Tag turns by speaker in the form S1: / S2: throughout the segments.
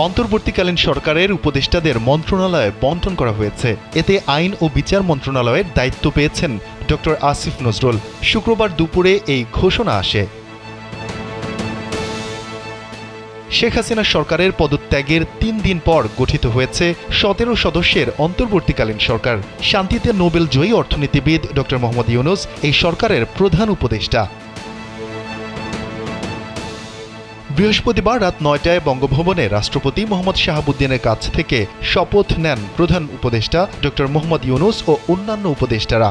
S1: অন্তর্বর্তীকালীন সরকারের উপদেষ্টাদের মন্ত্রণালয়ে বণ্টন করা হয়েছে। এতে আইন ও বিচার মন্ত্রণালয়ের দায়িত্ব পেয়েছেন ডক্টর আসিফ নজরুল। শুক্রবার দুপুরে এই ঘোষণা আসে। শেখ হাসিনা সরকারের পদত্যাগের ৩ দিন পর গঠিত হয়েছে ১৭ সদস্যের অন্তর্বর্তীকালীন সরকার। শান্তিতে নোবেল জয়ী অর্থনীতিবিদ ডক্টর মোহাম্মদ ইউনূস এই সরকারের প্রধান উপদেষ্টা। বৃহস্পতিবার রাত ৯টায় বঙ্গভবনে রাষ্ট্রপতি মোহাম্মদ শাহাবুদ্দিনের কাছ থেকে শপথ নেন প্রধান উপদেষ্টা ডক্টর মোহাম্মদ ইউনূস ও অন্যান্য উপদেষ্টারা।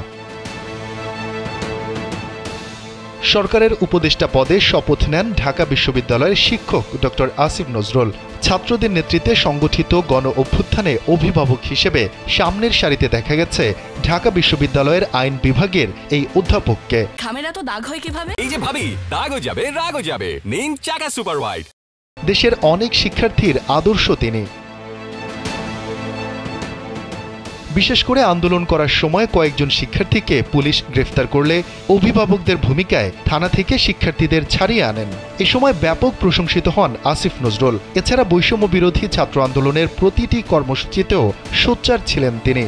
S1: সরকারের উপদেষ্টা পদে শপথ নেন ঢাকা বিশ্ববিদ্যালয়ের শিক্ষক ডক্টর আসিফ নজরুল। ছাত্রদের নেতৃত্বে সংগঠিত গণ অভ্যুত্থানে অভিভাবক হিসেবে সামনের সারিতে দেখা গেছে ঢাকা বিশ্ববিদ্যালয়ের আইন বিভাগের এই অধ্যাপককে।
S2: খামের এত দাগ হয় কিভাবে?
S3: এই যে ভাবি, দাগও যাবে রাগও যাবে, নিন চাকা সুপার হোয়াইট।
S1: দেশের অনেক শিক্ষার্থীর আদর্শ তিনি। বিশেষ করে আন্দোলন করার সময় কয়েকজন শিক্ষার্থীকে পুলিশ গ্রেফতার করলে অভিভাবকদের ভূমিকায় থানা থেকে শিক্ষার্থীদের ছাড়িয়ে আনেন। এ সময় ব্যাপক প্রশংসিত হন আসিফ নজরুল। এছাড়া বৈষম্য বিরোধী ছাত্র আন্দোলনের প্রতিটি কর্মসূচিতেও সোচ্চার ছিলেন তিনি।